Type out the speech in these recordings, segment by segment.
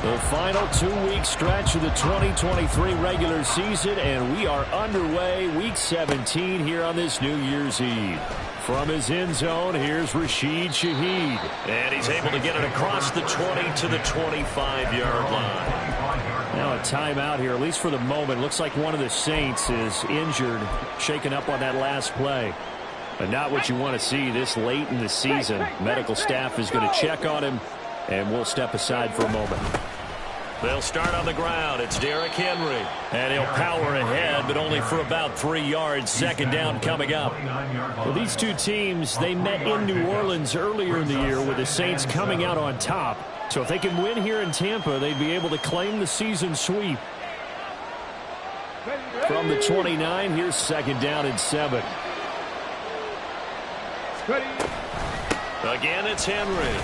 The final 2-week stretch of the 2023 regular season, and we are underway week 17 here on this New Year's Eve. From his end zone, here's Rashid Shaheed. And he's able to get it across the 20 to the 25-yard line. Now a timeout here, at least for the moment. Looks like one of the Saints is injured, shaken up on that last play. But not what you want to see this late in the season. Medical staff is going to check on him, and we'll step aside for a moment. They'll start on the ground. It's Derrick Henry. And he'll power ahead, but only for about 3 yards. Second down coming up. Well, these two teams, they met in New Orleans earlier in the year with the Saints coming out on top. So if they can win here in Tampa, they'd be able to claim the season sweep. From the 29, here's second down and 7. Again, it's Henry.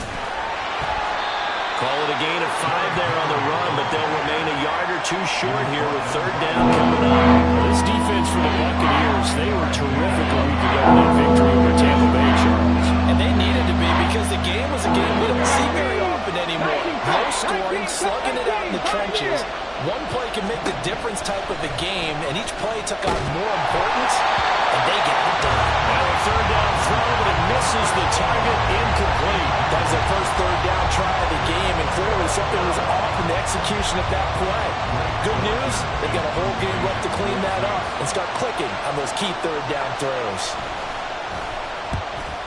Call it a gain of 5 there on the run, but they'll remain a yard or two short here with third down coming up. Well, this defense for the Buccaneers, they were terrific a week ago in that victory over Tampa Bay, Charles. And they needed to be, because the game was a game we don't see very often anymore. Low scoring, slugging it out in the trenches. One play can make the difference type of the game, and each play took on more importance, and they got it done. Now a third down throw, but it misses the target, incomplete. That was their first third down try of the game, and clearly something was off in the execution of that play. Good news, they've got a whole game left to clean that up and start clicking on those key third down throws.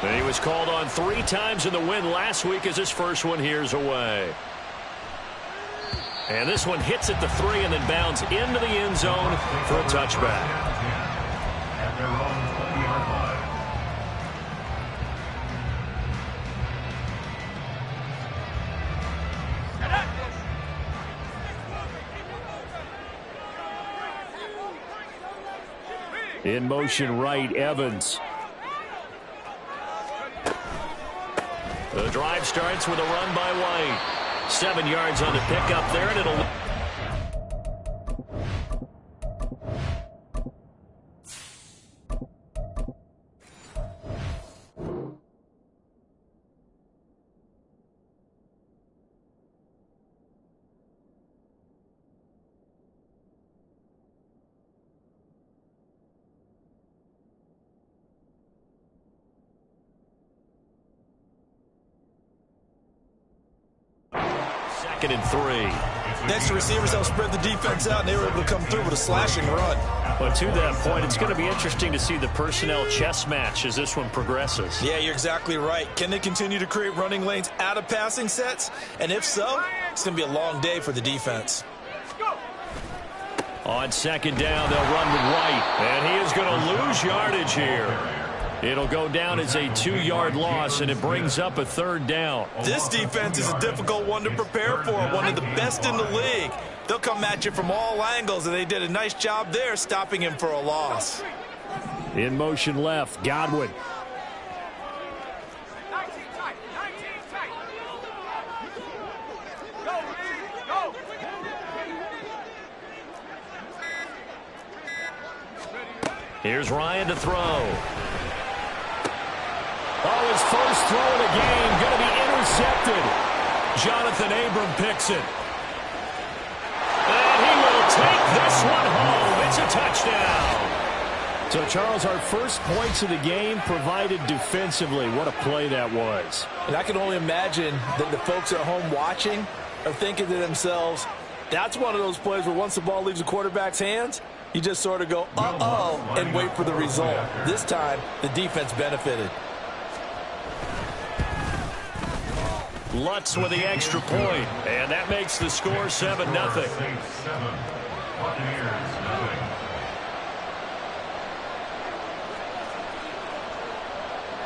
And he was called on 3 times in the win last week as his first one here's away. And this one hits at the 3 and then bounds into the end zone for a touchback. In motion right, Evans. The drive starts with a run by White. 7 yards on the pickup there, and it'll... Second and 3. Next, the receivers helped spread the defense out, and they were able to come through with a slashing run. But to that point, it's going to be interesting to see the personnel chess match as this one progresses. Yeah, you're exactly right. Can they continue to create running lanes out of passing sets? And if so, it's going to be a long day for the defense. On second down, they'll run with White. And he is going to lose yardage here. It'll go down as a 2-yard loss, and it brings up a third down. This defense is a difficult one to prepare for, one of the best in the league. They'll come at you from all angles, and they did a nice job there stopping him for a loss. In motion left, Godwin. Here's Ryan to throw. Oh, his first throw of the game going to be intercepted. Jonathan Abram picks it. And he will take this one home. It's a touchdown. So, Charles, our first points of the game provided defensively. What a play that was. And I can only imagine that the folks at home watching are thinking to themselves, that's one of those plays where once the ball leaves the quarterback's hands, you just sort of go, uh-oh, and wait for the result. This time, the defense benefited. Lutz with the extra point, and that makes the score 7-0.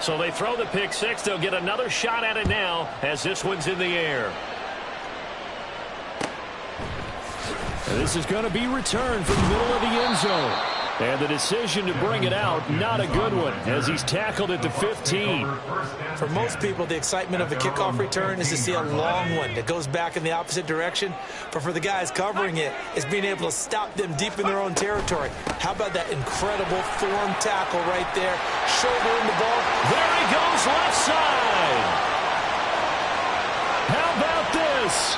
So they throw the pick six. They'll get another shot at it now as this one's in the air. And this is going to be returned from the middle of the end zone. And the decision to bring it out, not a good one, as he's tackled at the 15. For most people, the excitement of a kickoff return is to see a long one that goes back in the opposite direction. But for the guys covering it, it's being able to stop them deep in their own territory. How about that incredible form tackle right there? Shouldering the ball. There he goes, left side. How about this?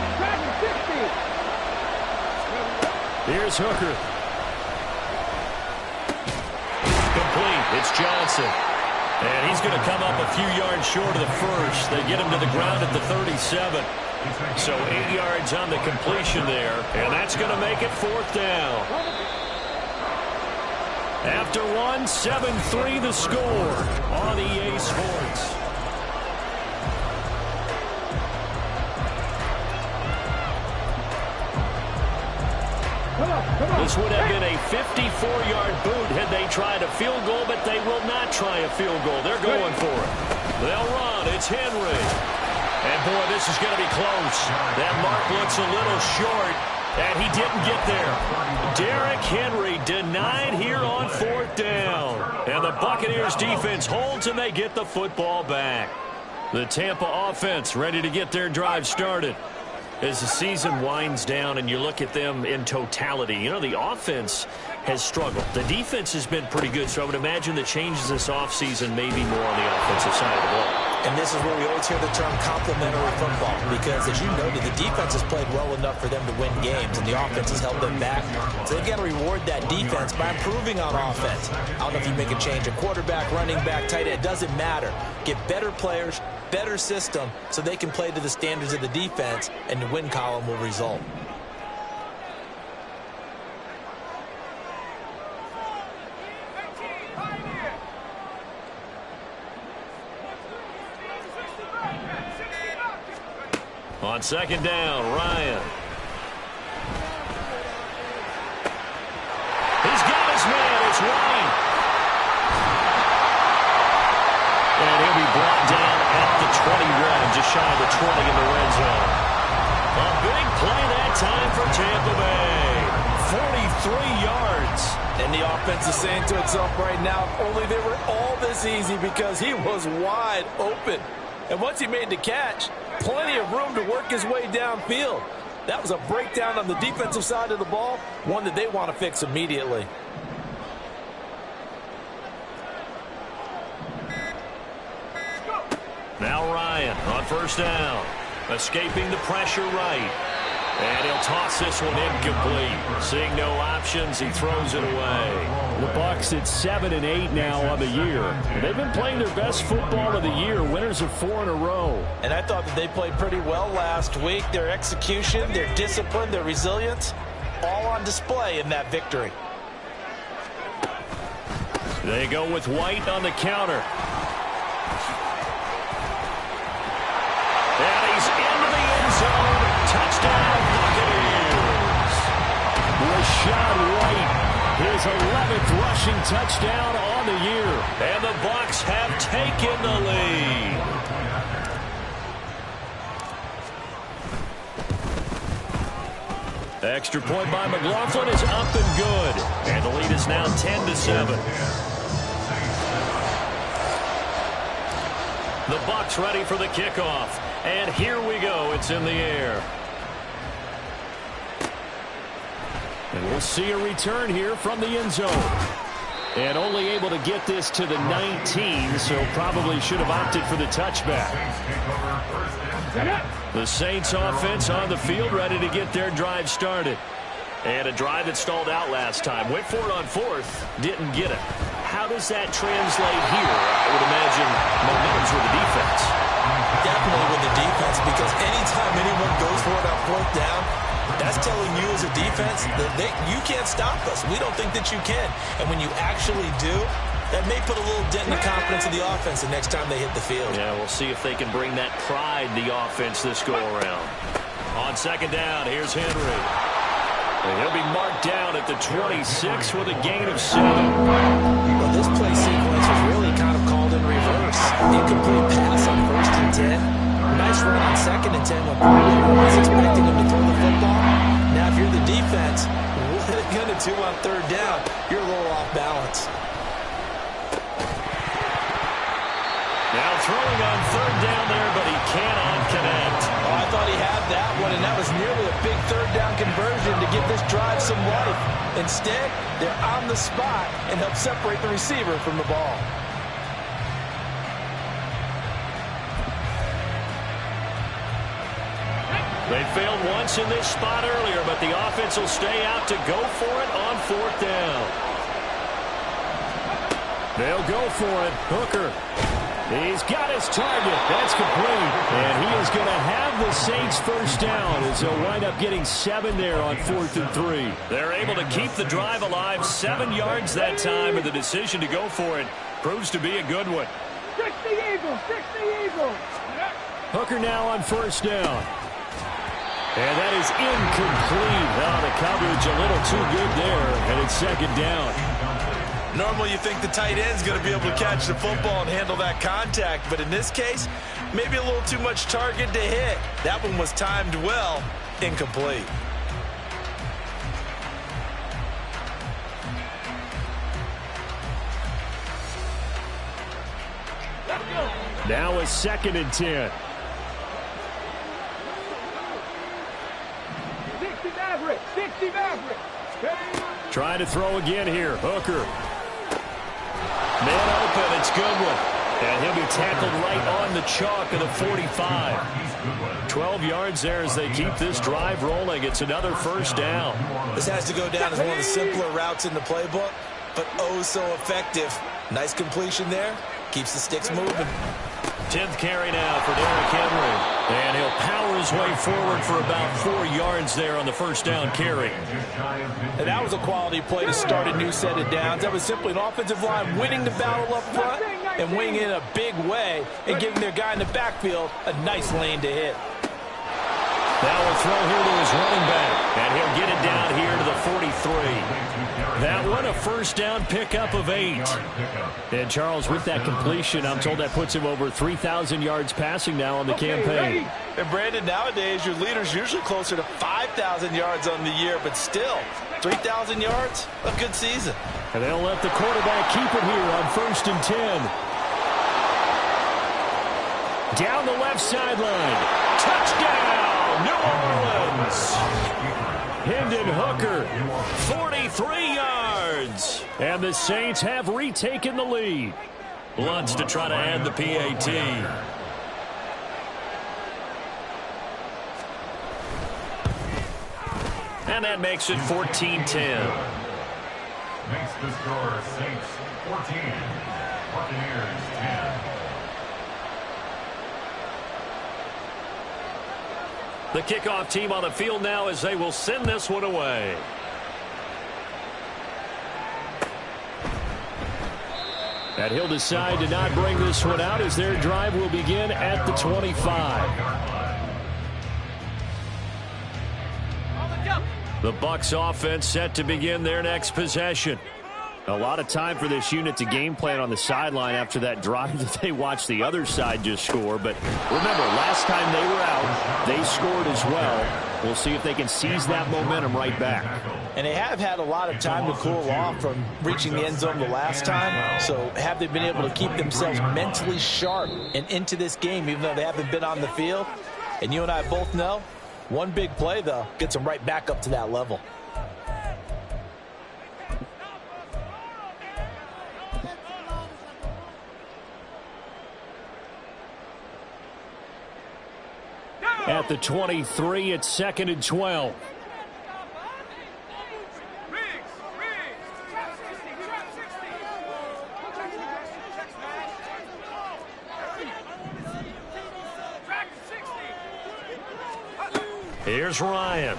is Hooker. Complete. It's Johnson. And he's going to come up a few yards short of the first. They get him to the ground at the 37. So 8 yards on the completion there. And that's going to make it 4th down. After 1, 7-3 the score on EA Sports. This would have been a 54-yard boot had they tried a field goal, but they will not try a field goal. They're going for it. They'll run. It's Henry. And, boy, this is going to be close. That mark looks a little short, and he didn't get there. Derrick Henry denied here on 4th down. And the Buccaneers defense holds, and they get the football back. The Tampa offense ready to get their drive started. As the season winds down and you look at them in totality, you know, the offense has struggled. The defense has been pretty good, so I would imagine the changes this offseason may be more on the offensive side of the ball. And this is where we always hear the term complementary football, because as you noted, the defense has played well enough for them to win games, and the offense has held them back. So they've got to reward that defense by improving on offense. I don't know if you make a change, a quarterback, running back, tight end, it doesn't matter. Get better players, better system, so they can play to the standards of the defense, and the win column will result. On 2nd down, Ryan. He's got his man. It's White. And he'll be brought down at the 21, just shy of the 20 in the red zone. A big play that time for Tampa Bay. 43 yards. And the offense is saying to itself right now, if only they were all this easy, because he was wide open. And once he made the catch, plenty of room to work his way downfield. That was a breakdown on the defensive side of the ball, one that they want to fix immediately. Now Ryan on 1st down. Escaping the pressure right. And he'll toss this one incomplete. Seeing no options, he throws it away. The Bucs at 7-8 now on the year. They've been playing their best football of the year. Winners of 4 in a row. And I thought that they played pretty well last week. Their execution, their discipline, their resilience, all on display in that victory. They go with White on the counter. And he's into the end zone. Touchdown, Buccaneers. Rachaad White, his 11th rushing touchdown on the year. And the Bucs have taken the lead. Extra point by McLaughlin is up and good. And the lead is now 10-7. The Bucs ready for the kickoff. And here we go. It's in the air. And we'll see a return here from the end zone. And only able to get this to the 19, so probably should have opted for the touchback. The Saints offense on the field, ready to get their drive started. And a drive that stalled out last time. Went for it on 4th, didn't get it. How does that translate here? I would imagine momentum's with the defense. Definitely with the defense, because anytime anyone goes for it on 4th down, that's telling you as a defense that you can't stop us. We don't think that you can. And when you actually do, that may put a little dent in the confidence of the offense the next time they hit the field. Yeah, we'll see if they can bring that pride to the offense this go-around. On 2nd down, here's Henry. And he'll be marked down at the 26 with a gain of 7. Well, this play sequence was really kind of called in reverse. Incomplete pass on 1st and 10. Nice run on 2nd and 10 when Porter was expecting him to throw the football. Now, if you're the defense, what are you going to do on 3rd down? You're a little off balance. Now throwing on 3rd down there, but he cannot connect. Oh, I thought he had that one, and that was nearly a big 3rd down conversion to give this drive some life. Instead, they're on the spot and help separate the receiver from the ball. They failed once in this spot earlier, but the offense will stay out to go for it on 4th down. They'll go for it. Hooker. He's got his target. That's complete. And he is going to have the Saints first down as they'll wind up getting 7 there on 4th and 3. They're able to keep the drive alive, 7 yards that time, and the decision to go for it proves to be a good one. 60 Eagles, 60 Eagles. Hooker now on 1st down. And that is incomplete. Oh, the coverage a little too good there, and it's 2nd down. Normally you think the tight end's going to be able to catch the football and handle that contact, but in this case, maybe a little too much target to hit. That one was timed well, incomplete. Now a 2nd and 10. 60 Maverick, 60 Maverick. Trying to throw again here. Hooker. Man open. It's Goodwin. And he'll be tackled right on the chalk of the 45. 12 yards there as they keep this drive rolling. It's another first down. This has to go down as one of the simpler routes in the playbook, but oh so effective. Nice completion there. Keeps the sticks moving. 10th carry now for Derrick Henry. And he'll power his way forward for about 4 yards there on the first down carry. And that was a quality play to start a new set of downs. That was simply an offensive line winning the battle up front and winning it in a big way and giving their guy in the backfield a nice lane to hit. Now we'll throw here to his running back, and he'll get it down here to the 43. That one a first down pickup of 8. And Charles, with that completion, I'm told that puts him over 3,000 yards passing now on the campaign. And Brandon, nowadays your leader's usually closer to 5,000 yards on the year, but still, 3,000 yards, a good season. And they'll let the quarterback keep it here on 1st and 10. Down the left sideline. Touchdown, New Orleans. Hendon Hooker, 43 yards. And the Saints have retaken the lead. Lutz to try to add the PAT. And that makes it 14-10. Makes the score Saints 14, Buccaneers 10. The kickoff team on the field now as they will send this one away. And he'll decide to not bring this one out as their drive will begin at the 25. The Bucs offense set to begin their next possession. A lot of time for this unit to game plan on the sideline after that drive that they watched the other side just score. But remember, last time they were out, they scored as well. We'll see if they can seize that momentum right back. And they have had a lot of time to cool off from reaching the end zone the last time. So have they been able to keep themselves mentally sharp and into this game, even though they haven't been on the field? And you and I both know, one big play, though, gets them right back up to that level. At the 23, it's 2nd and 12. Here's Ryan.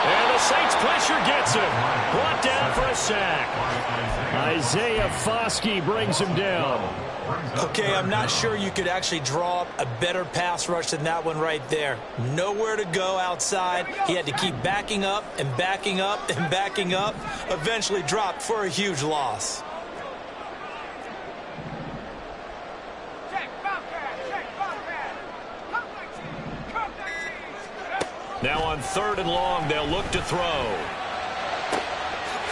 And the Saints pressure gets him. Brought down for a sack. Isaiah Foskey brings him down. Okay, I'm not sure you could actually draw up a better pass rush than that one right there. Nowhere to go outside. He had to keep backing up and backing up and backing up. Eventually dropped for a huge loss. Now on 3rd and long, they'll look to throw.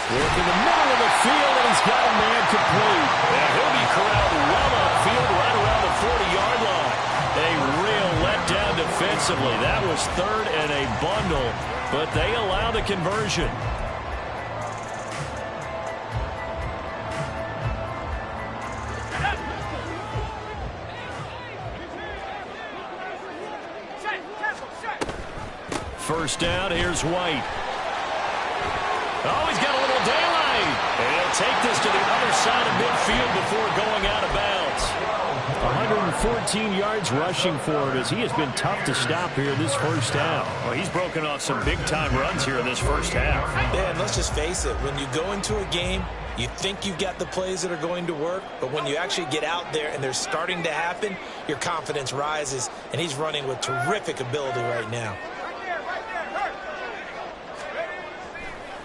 Work in the middle of the field, and he's got a man complete. And he'll be corralled well upfield right around the 40-yard line. A real letdown defensively. That was 3rd and a bundle, but they allow the conversion. First down, here's White. Oh, he's got a little daylight. And he'll take this to the other side of midfield before going out of bounds. 114 yards rushing for it as he has been tough to stop here this first half. Well, he's broken off some big-time runs here in this first half. Yeah, and let's just face it. When you go into a game, you think you've got the plays that are going to work, but when you actually get out there and they're starting to happen, your confidence rises, and he's running with terrific ability right now.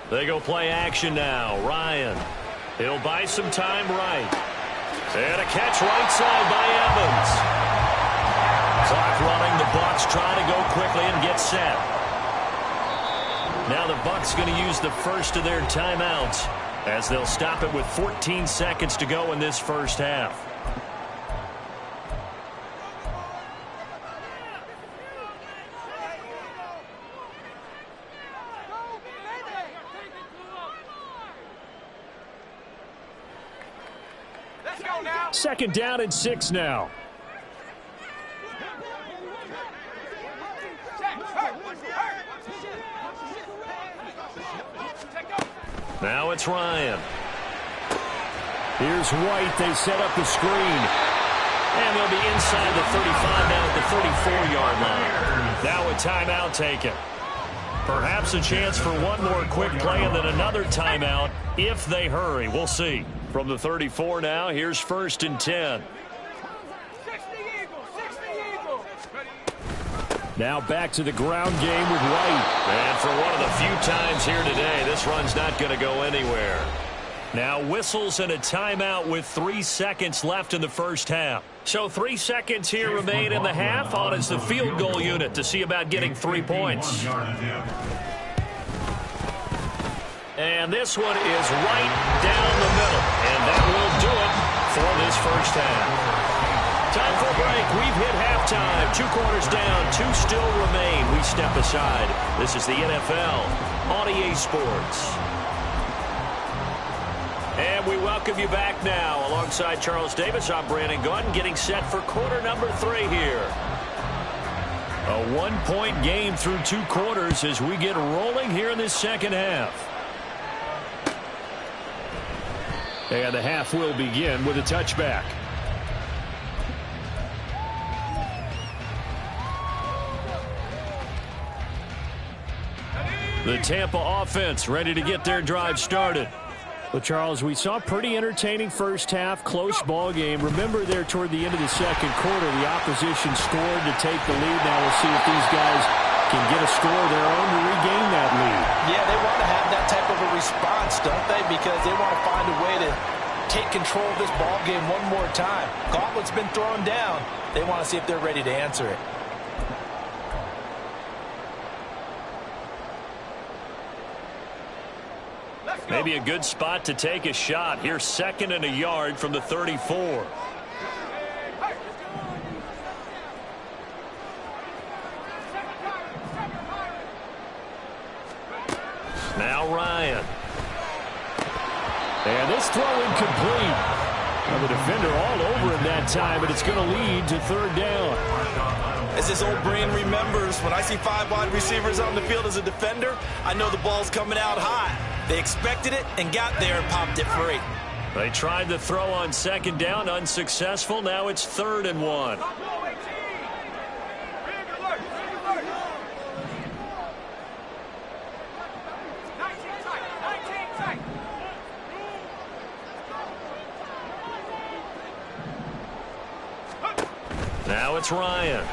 They go play action now. Ryan. He'll buy some time right. And a catch right side by Evans. Clock running. The Bucs trying to go quickly and get set. Now the Bucs going to use the first of their timeouts as they'll stop it with 14 seconds to go in this first half. Second down and 6 now. Now it's Ryan. Here's White. They set up the screen. And they'll be inside the 35 now at the 34-yard line. Now a timeout taken. Perhaps a chance for one more quick play and then another timeout if they hurry. We'll see. From the 34 now, here's first and 10. 60 Eagles. Now back to the ground game with White. And for one of the few times here today, this run's not going to go anywhere. Now whistles and a timeout with 3 seconds left in the first half. So 3 seconds here remain in the half. On is the field goal unit to see about getting 3 points. And this one is right down the middle. And that will do it for this first half. Time for a break. We've hit halftime. 2 quarters down. 2 still remain. We step aside. This is the NFL on EA Sports. And we welcome you back now. Alongside Charles Davis, I'm Brandon Gaudin, getting set for quarter number 3 here. A 1-point game through 2 quarters as we get rolling here in this second half. And the half will begin with a touchback. The Tampa offense ready to get their drive started. Well, Charles, we saw a pretty entertaining first half, close ball game. Remember there toward the end of the second quarter, the opposition scored to take the lead. Now we'll see if these guys can get a score of their own to regain that lead. Yeah, they want to have that type of a response, don't they? Because they want to find a way to take control of this ball game one more time. Gauntlet's been thrown down. They want to see if they're ready to answer it. Maybe a good spot to take a shot. Here's 2nd and a yard from the 34. Now Ryan. And this throw incomplete. Well, the defender all over him that time, but it's going to lead to 3rd down. As this old brain remembers, when I see 5 wide receivers on the field as a defender, I know the ball's coming out high. They expected it and got there and popped it free. They tried the throw on 2nd down, unsuccessful. Now it's 3rd and 1. Now it's Ryan.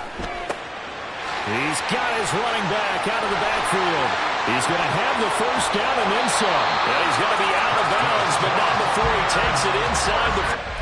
He's got his running back out of the backfield. He's going to have the first down and then some. And he's going to be out of bounds, but not before he takes it inside the...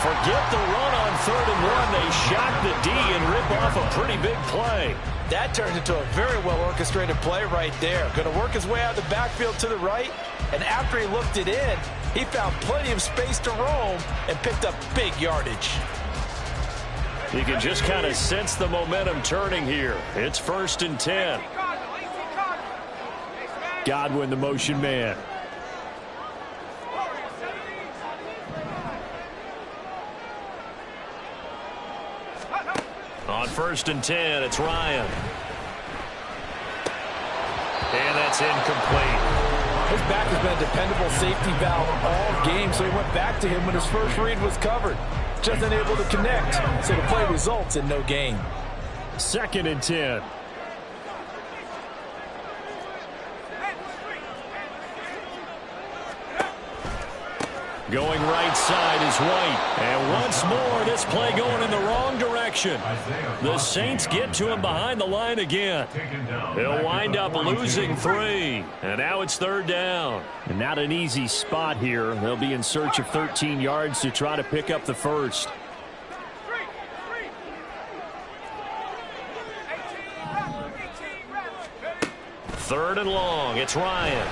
Forget the run on 3rd and 1. They shock the D and rip off a pretty big play. That turns into a very well-orchestrated play right there. Going to work his way out of the backfield to the right, and after he looked it in, he found plenty of space to roam and picked up big yardage. You can just kind of sense the momentum turning here. It's 1st and 10. Godwin, the motion man. On 1st and 10, it's Ryan. And that's incomplete. His back has been a dependable safety valve all game, so he went back to him when his first read was covered. Just unable to connect, so the play results in no gain. 2nd and 10. Going right side is White. And once more, this play going in the wrong direction. The Saints get to him behind the line again. He'll wind up losing 3. And now it's 3rd down. And not an easy spot here. They'll be in search of 13 yards to try to pick up the first. Third and long. It's Ryan.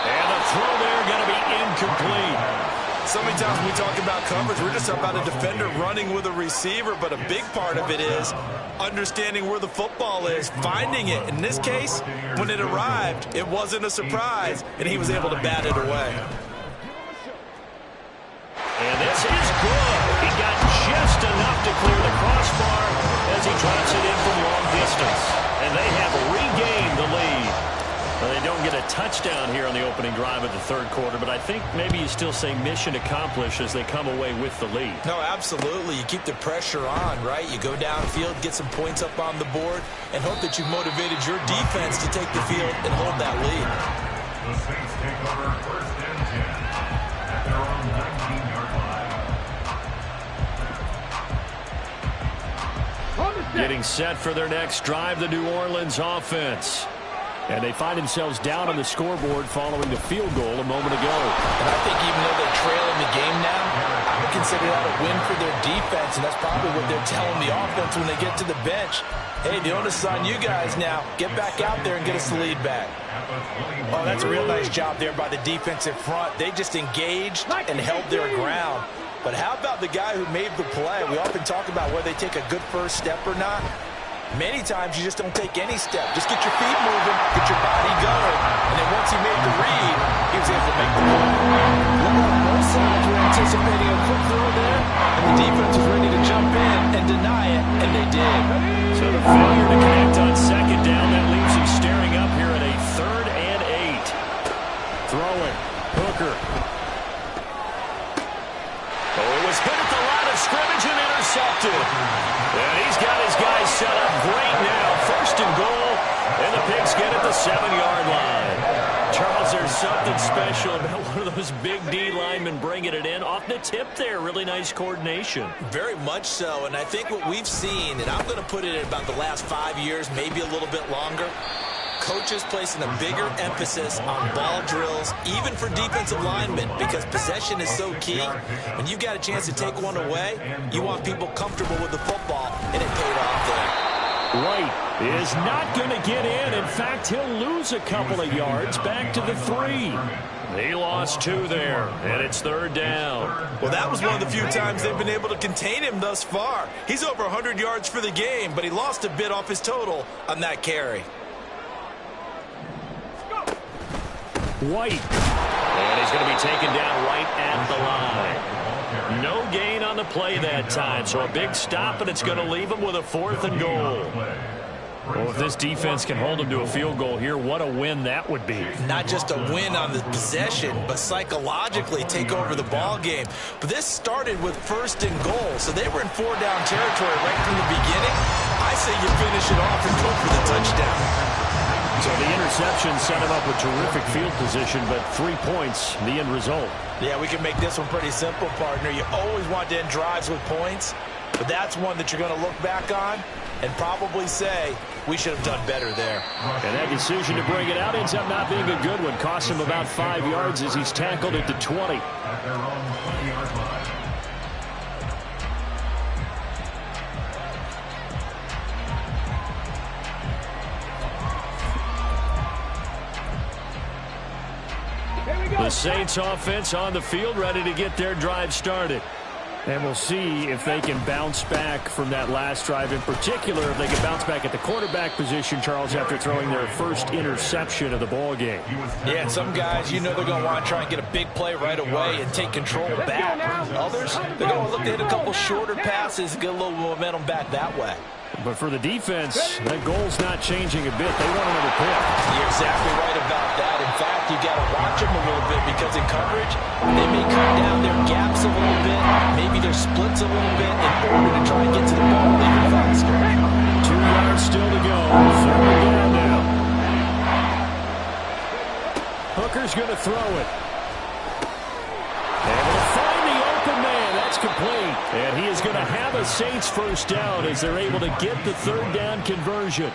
And the throw there going to be incomplete. So many times when we talk about coverage, we're just about a defender running with a receiver, but a big part of it is understanding where the football is, finding it. In this case, when it arrived, it wasn't a surprise, and he was able to bat it away. And this is good. He got just enough to clear the crossbar as he drops it in from long distance. And they have regained the lead. Well, they don't get a touchdown here on the opening drive of the 3rd quarter, but I think maybe you still say mission accomplished as they come away with the lead. No, absolutely. You keep the pressure on, right? You go downfield, get some points up on the board, and hope that you've motivated your defense to take the field and hold that lead. The Saints take over 1st and 10 at their own 19-yard line. Getting set for their next drive, the New Orleans offense. And they find themselves down on the scoreboard following the field goal a moment ago. And I think even though they're trailing the game now, I would consider that a win for their defense, and that's probably what they're telling the offense when they get to the bench. Hey, the onus is on you guys now. Get back out there and get us the lead back. Oh, that's a real nice job there by the defensive front. They just engaged and held their ground. But how about the guy who made the play? We often talk about whether they take a good first step or not. Many times you just don't take any step. Just get your feet moving, get your body going, and then once he made the read, he was able to make the play. Look like both sides were anticipating a quick throw there, and the defense was ready to jump in and deny it, and they did. So the failure to connect on 2nd down, that leaves him staring up here at a 3rd and 8. Throwing. Hooker. Oh, it was hit at the line of scrimmage and intercepted. And he's got his guys set up great now. 1st and goal, and the Pigs get at the 7-yard line. Charles, there's something special about one of those big D linemen bringing it in off the tip there. Really nice coordination. Very much so, and I think what we've seen, and I'm going to put it at about the last 5 years, maybe a little bit longer, coaches placing a bigger emphasis on ball drills, even for defensive linemen, because possession is so key. When you've got a chance to take one away, you want people comfortable with the football, and it paid off there. White is not going to get in. In fact, he'll lose a couple of yards back to the 3. He lost 2 there, and it's 3rd down. Well, that was one of the few times they've been able to contain him thus far. He's over 100 yards for the game, but he lost a bit off his total on that carry. White. And he's going to be taken down right at the line. No gain on the play that time, so a big stop, and it's going to leave him with a 4th and goal. Well, if this defense can hold him to a field goal here, what a win that would be. Not just a win on the possession, but psychologically take over the ball game. But this started with 1st and goal, so they were in 4-down territory right from the beginning. I say you finish it off and go for the touchdown. So the interception set him up with terrific field position, but 3 points, the end result. Yeah, we can make this one pretty simple, partner. You always want to end drives with points, but that's one that you're going to look back on and probably say, we should have done better there. And that decision to bring it out ends up not being a good one. Cost him about 5 yards as he's tackled at the 20. At their own 20-yard line. The Saints offense on the field, ready to get their drive started. And we'll see if they can bounce back from that last drive. In particular, if they can bounce back at the quarterback position, Charles, after throwing their first interception of the ball game. Yeah, and some guys, you know they're going to want to try and get a big play right away and take control back. Others, they're going to look to hit a couple shorter passes and get a little momentum back that way. But for the defense, that goal's not changing a bit. They want another pick. You're exactly right about that. In fact, you got to watch them a little bit because in coverage, they may cut down their gaps a little bit, maybe their splits a little bit in order to try and get to the ball even faster. 2 yards still to go. Third down now. Hooker's going to throw it. And they'll find the open man. That's complete. And he is going to have a Saints first down as they're able to get the third down conversion.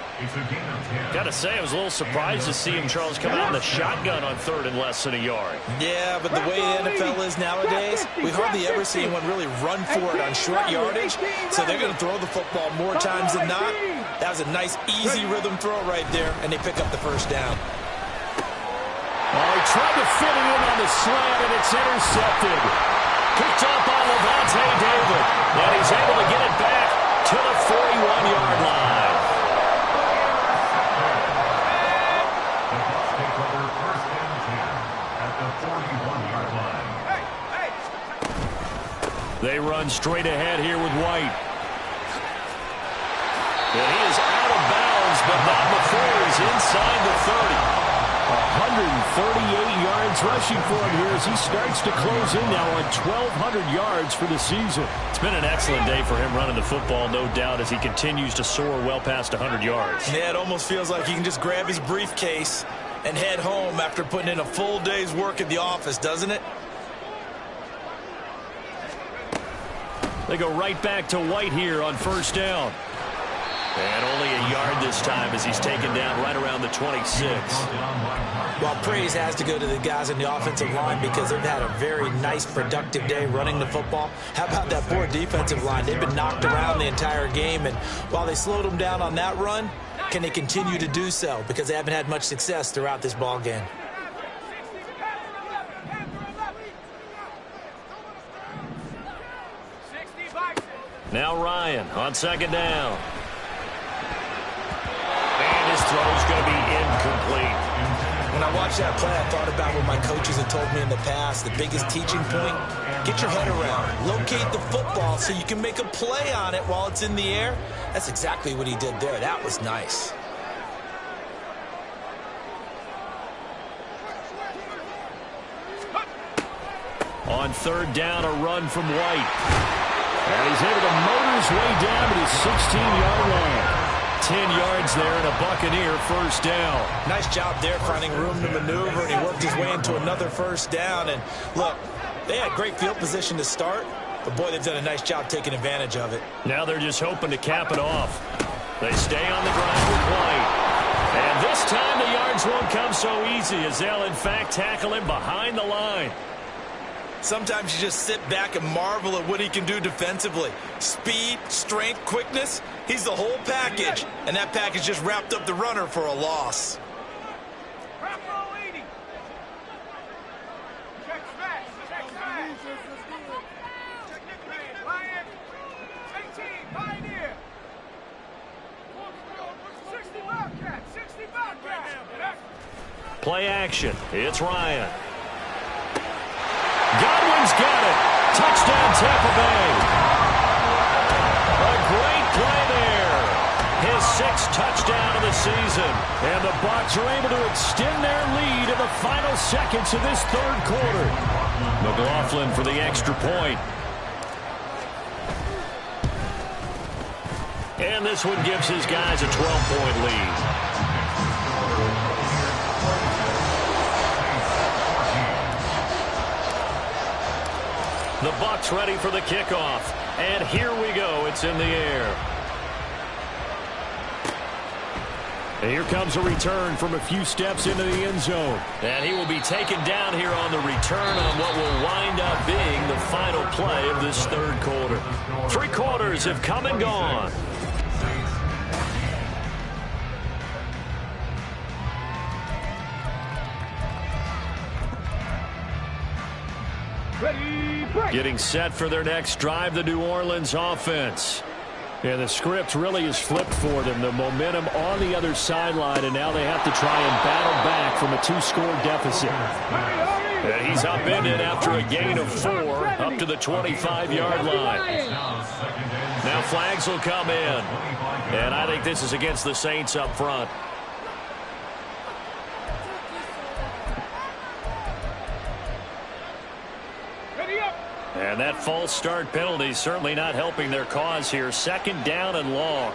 Got to say, I was a little surprised to see him, Charles, come out in the shotgun on third and less than a yard. Yeah, but the way the NFL is nowadays, we hardly ever see anyone really run for it on short yardage. So they're going to throw the football more times than not. That was a nice, easy rhythm throw right there, and they pick up the first down. Oh, he tried to fit it in on the slant, and it's intercepted. Picked up on Lavonte David, and he's able to get it back to the 41-yard line. The Bucs take over first and 10 at the 41-yard line. They run straight ahead here with White. And he is out of bounds, but not before he's inside the 30. 138 yards rushing for him here as he starts to close in now on 1,200 yards for the season. It's been an excellent day for him running the football, no doubt, as he continues to soar well past 100 yards. Yeah, it almost feels like he can just grab his briefcase and head home after putting in a full day's work at the office, doesn't it? They go right back to White here on first down. And only a yard this time as he's taken down right around the 26. Well, praise has to go to the guys in the offensive line because they've had a very nice, productive day running the football. How about that poor defensive line? They've been knocked around the entire game, and while they slowed them down on that run, can they continue to do so? Because they haven't had much success throughout this ball game. Now Ryan on second down. And his throw's going to be incomplete. When I watched that play, I thought about what my coaches had told me in the past. The biggest teaching point, get your head around. Locate the football so you can make a play on it while it's in the air. That's exactly what he did there. That was nice. On third down, a run from White. And he's able to motor his way down to the 16-yard line. 10 yards there and a Buccaneer first down. Nice job there finding room to maneuver, and he worked his way into another first down. And look, they had great field position to start, but boy, they've done a nice job taking advantage of it. Now they're just hoping to cap it off. They stay on the ground with White. And this time the yards won't come so easy as they'll in fact tackle him behind the line. Sometimes you just sit back and marvel at what he can do defensively. Speed, strength, quickness, he's the whole package. And that package just wrapped up the runner for a loss. Play action. It's Ryan. Godwin's got it. Touchdown, Tampa Bay. A great play there. His sixth touchdown of the season. And the Bucs are able to extend their lead in the final seconds of this third quarter. McLaughlin for the extra point. And this one gives his guys a 12-point lead. The Bucs ready for the kickoff. And here we go. It's in the air. And here comes a return from a few steps into the end zone. And he will be taken down here on the return on what will wind up being the final play of this third quarter. 3 quarters have come and gone. Getting set for their next drive, the New Orleans offense. And the script really is flipped for them. The momentum on the other sideline, and now they have to try and battle back from a 2-score deficit. And he's upended after a gain of 4 up to the 25-yard line. Now flags will come in. And I think this is against the Saints up front. And that false start penalty certainly not helping their cause here. 2nd down and long.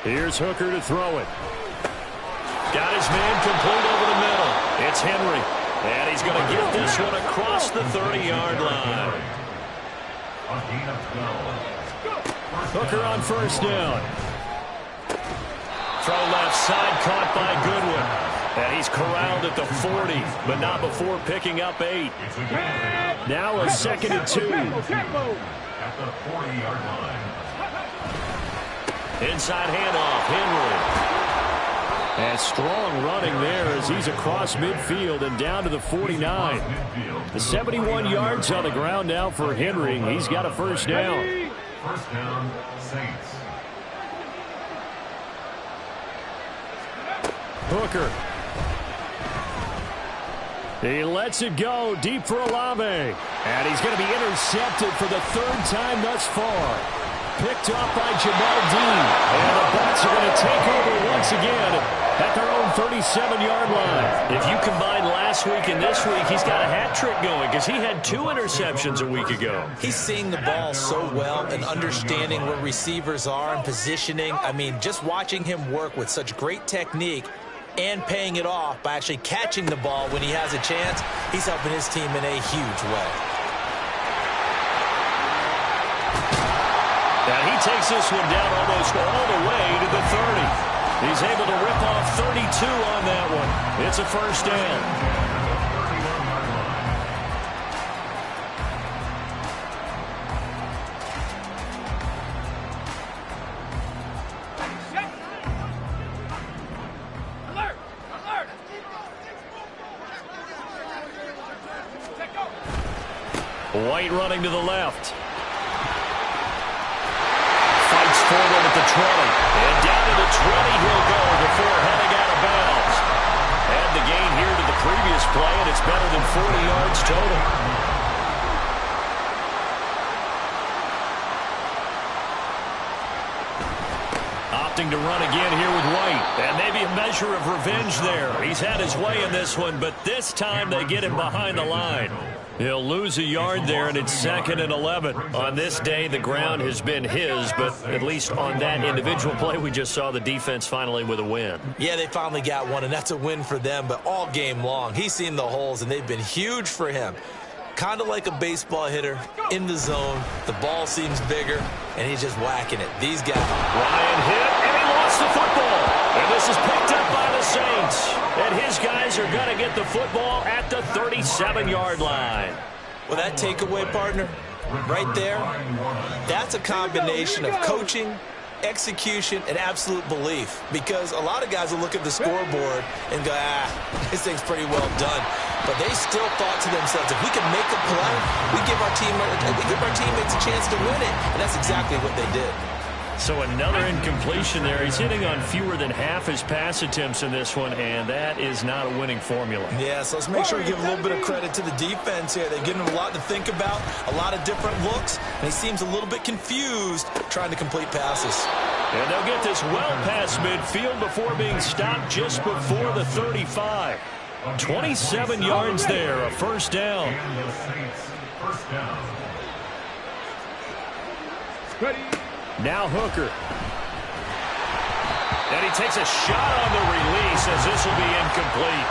Here's Hooker to throw it. Got his man complete over the middle. It's Henry. And he's going to get this one across the 30-yard line. Hooker on 1st down. Throw left side, caught by Goodwin. And he's corralled at the 40, but not before picking up 8. Now a 2nd and 2. At the 40-yard line. Inside handoff, Henry. And strong running there as he's across midfield and down to the 49. The 71 yards on the ground now for Henry. He's got a 1st down. 1st down, Saints. Hooker. He lets it go deep for Olave. And he's going to be intercepted for the 3rd time thus far. Picked off by Jamel Dean. And the Bucs are going to take over once again at their own 37-yard line. If you combine last week and this week, he's got a hat trick going because he had 2 interceptions a week ago. He's seeing the ball so well and understanding where receivers are and positioning. I mean, just watching him work with such great technique and paying it off by actually catching the ball when he has a chance, he's helping his team in a huge way. And he takes this one down almost all the way to the 30. He's able to rip off 32 on that one. It's a 1st down. White running to the left. Fights forward at the 20. And down to the 20 he'll go before heading out of bounds. Add the gain here to the previous play, and it's better than 40 yards total. Opting to run again here with White. And maybe a measure of revenge there. He's had his way in this one, but this time they get him behind the line. He'll lose a yard there, and it's 2nd and 11. On this day, the ground has been his, but at least on that individual play, we just saw the defense finally with a win. Yeah, they finally got one, and that's a win for them, but all game long, he's seen the holes, and they've been huge for him. Kind of like a baseball hitter in the zone. The ball seems bigger, and he's just whacking it. These guys. Ryan hit, and he lost the football. And this is picked up by the Saints. And his guys are going to get the football at the 37-yard line. Well, that takeaway, partner, right there, that's a combination of coaching, execution, and absolute belief. Because a lot of guys will look at the scoreboard and go, this thing's pretty well done. But they still thought to themselves, if we can make a play, we give our teammates a chance to win it. And that's exactly what they did. So another incompletion there. He's hitting on fewer than half his pass attempts in this one, and that is not a winning formula. Yeah, so let's make sure we give a little bit of credit to the defense here. They've given him a lot to think about, a lot of different looks, and he seems a little bit confused trying to complete passes. And they'll get this well past midfield before being stopped just before the 35. 27 yards there, a 1st down. Now Hooker. And he he takes a shot on the release as this will be incomplete.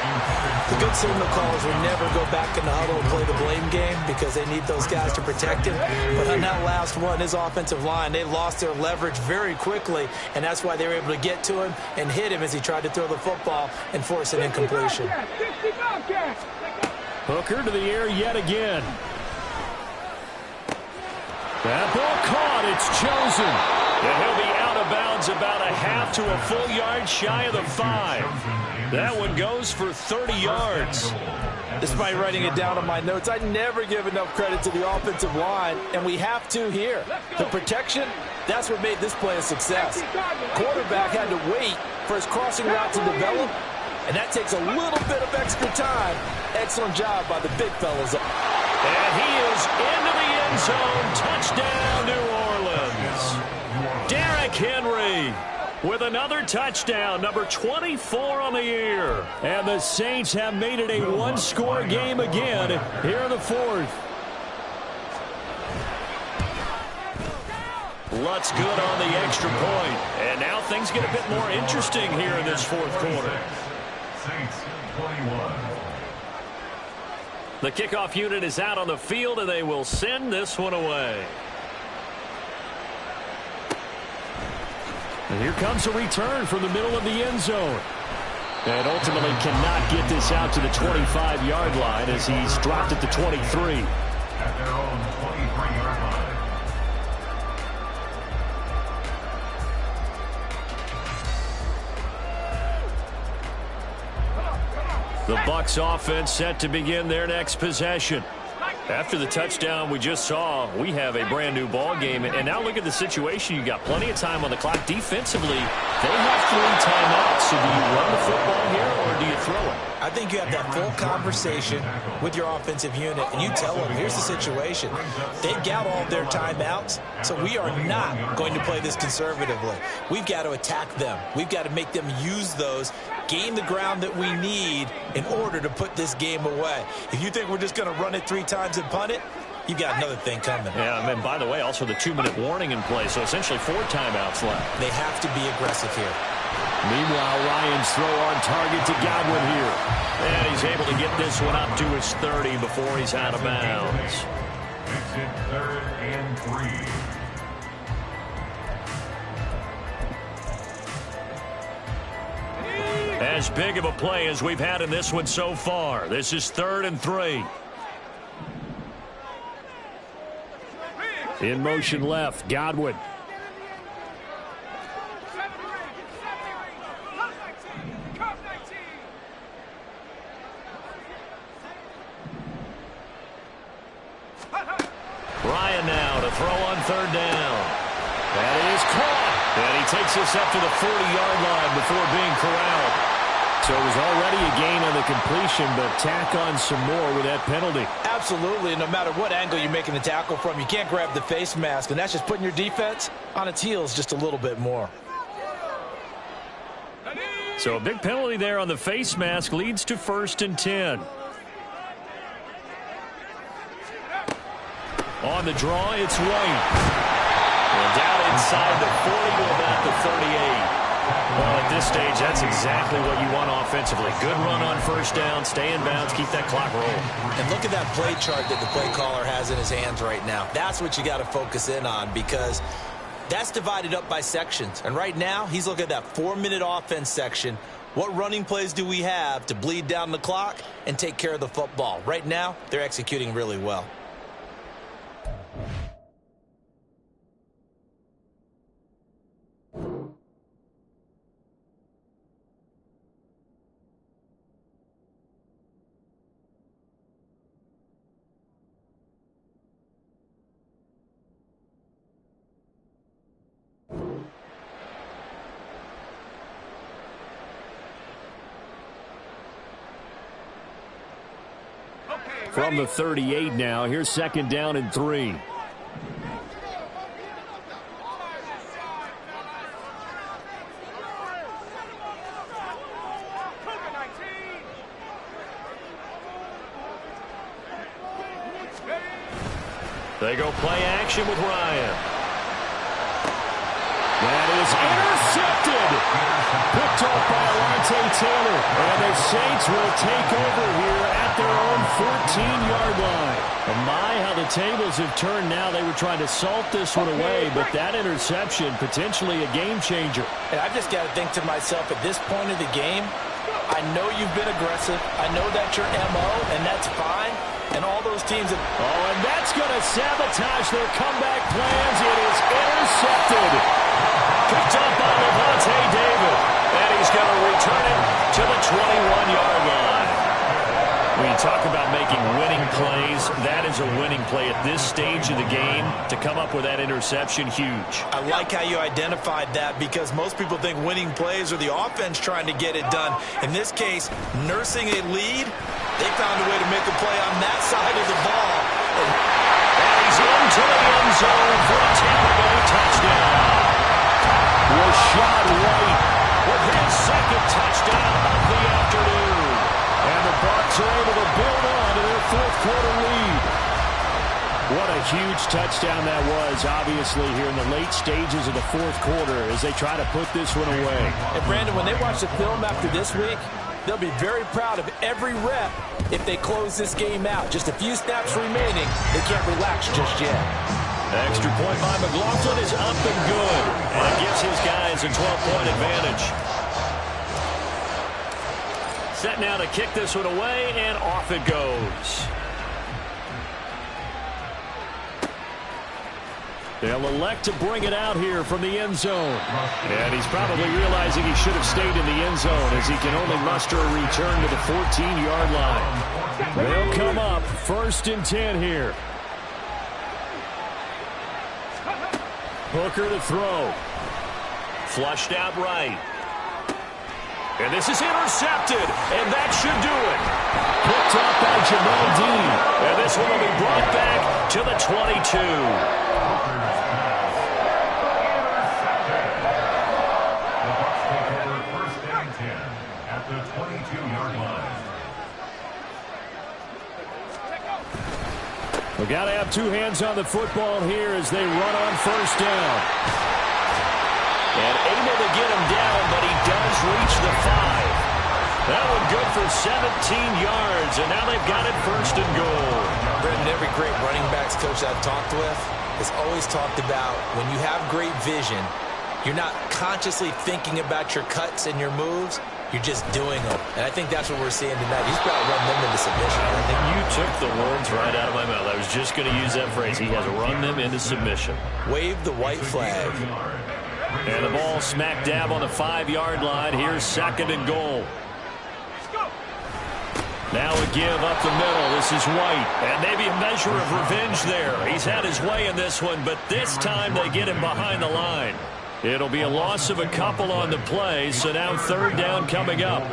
The good signal callers will never go back in the huddle and play the blame game because they need those guys to protect him. But on that last one, his offensive line, they lost their leverage very quickly, and that's why they were able to get to him and hit him as he tried to throw the football and force an incompletion. Hooker to the air yet again. That ball caught. It's chosen. And he'll be out of bounds about a half to a full yard shy of the 5. That one goes for 30 yards. Despite writing it down on my notes, I never give enough credit to the offensive line, and we have to here. The protection, that's what made this play a success. Quarterback had to wait for his crossing route to develop, and that takes a little bit of extra time. Excellent job by the big fellas. And he is into the end zone. Touchdown, New Orleans. Derrick Henry with another touchdown, number 24 on the year. And the Saints have made it a one-score game again here in the 4th. Lutz good on the extra point. And now things get a bit more interesting here in this 4th quarter. Saints 21. The kickoff unit is out on the field, and they will send this one away. And here comes a return from the middle of the end zone. And ultimately cannot get this out to the 25-yard line as he's dropped at the 23. At their own 23-yard line. The Bucs offense set to begin their next possession. After the touchdown we just saw, we have a brand new ball game. And now look at the situation. You got plenty of time on the clock. Defensively, they have 3 timeouts. So do you run the football here or do you throw it? I think you have that full conversation with your offensive unit, and you tell them, here's the situation. They've got all their timeouts, so we are not going to play this conservatively. We've got to attack them. We've got to make them use those, gain the ground that we need in order to put this game away. If you think we're just going to run it 3 times and punt it, you've got another thing coming. Yeah, and by the way, also the 2-minute warning in play, so essentially 4 timeouts left. They have to be aggressive here. Meanwhile, Ryan's throw on target to Godwin here. And he's able to get this one up to his 30 before he's out of bounds. Makes it 3rd and 3. As big of a play as we've had in this one so far. This is 3rd and 3. In motion left, Godwin. Ryan now to throw on 3rd down. That is caught. And he takes this up to the 40-yard line before being corralled. So it was already a gain on the completion, but tack on some more with that penalty. Absolutely. No matter what angle you're making the tackle from, you can't grab the face mask, and that's just putting your defense on its heels just a little bit more. So a big penalty there on the face mask leads to 1st and 10. On the draw, it's White. And down inside the 40 to about the 38. Well, at this stage, that's exactly what you want offensively. Good run on 1st down, stay in bounds, keep that clock rolling. And look at that play chart that the play caller has in his hands right now. That's what you got to focus in on because that's divided up by sections. And right now, he's looking at that 4-minute offense section. What running plays do we have to bleed down the clock and take care of the football? Right now, they're executing really well. From the 38 now, here's 2nd down and 3. They go play action with Ryan. That is intercepted. Levante Taylor. And the Saints will take over here at their own 14-yard line. And my, how the tables have turned now. They were trying to salt this one away, but that interception, potentially a game changer. And I've just got to think to myself, at this point of the game, I know you've been aggressive. I know that's your MO, and that's fine. And all those teams have... Oh, and that's going to sabotage their comeback plans. It is intercepted. Picked up by Levante David. And he's going to return it to the 21-yard line. When you talk about making winning plays, that is a winning play at this stage of the game. To come up with that interception, huge. I like how you identified that, because most people think winning plays are the offense trying to get it done. In this case, nursing a lead, they found a way to make a play on that side of the ball. And he's into the end zone for a Tampa Bay touchdown. Rashad White with his second touchdown of the afternoon. And the Bucs are able to build on to their fourth-quarter lead. What a huge touchdown that was, obviously, here in the late stages of the fourth quarter as they try to put this one away. And, Brandon, when they watch the film after this week, they'll be very proud of every rep if they close this game out. Just a few snaps remaining. They can't relax just yet. Extra point by McLaughlin is up and good. And it gives his guys a 12-point advantage. Set now to kick this one away, and off it goes. They'll elect to bring it out here from the end zone. And he's probably realizing he should have stayed in the end zone as he can only muster a return to the 14-yard line. They'll come up 1st and 10 here. Hooker to throw. Flushed out right. And this is intercepted, and that should do it. Picked up by Jamel Dean. And this one will be brought back to the 22. At the 22-yard line. We've got to have two hands on the football here as they run on 1st down. And able to get him down, but he does reach the 5. That one good for 17 yards, and now they've got it 1st and goal. Brendan, every great running backs coach I've talked with has always talked about when you have great vision, you're not consciously thinking about your cuts and your moves. You're just doing them. And I think that's what we're seeing tonight. He's about to run them into submission. I think you took the words right out of my mouth. I was just going to use that phrase. He has run them into submission. Wave the white flag. And the ball smack dab on the 5-yard line. Here's 2nd and goal. Now a give up the middle. This is White. And maybe a measure of revenge there. He's had his way in this one, but this time they get him behind the line. It'll be a loss of a couple on the play, so now 3rd down coming up.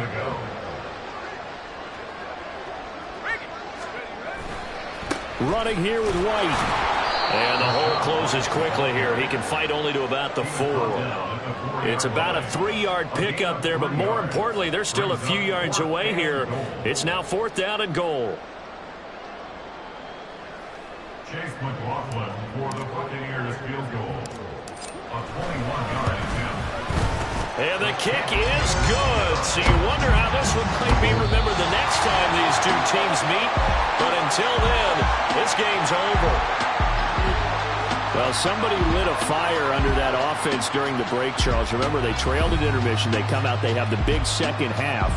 Running here with White. And the hole closes quickly here. He can fight only to about the 4. It's about a 3-yard pickup there, but more importantly, they're still a few yards away here. It's now 4th down and goal. Chase McLaughlin for the Buccaneers field goal. A 21-yard attempt. And the kick is good. So you wonder how this one might be remembered the next time these two teams meet. But until then, this game's over. Well, somebody lit a fire under that offense during the break, Charles. Remember, they trailed at intermission. They come out, they have the big second half.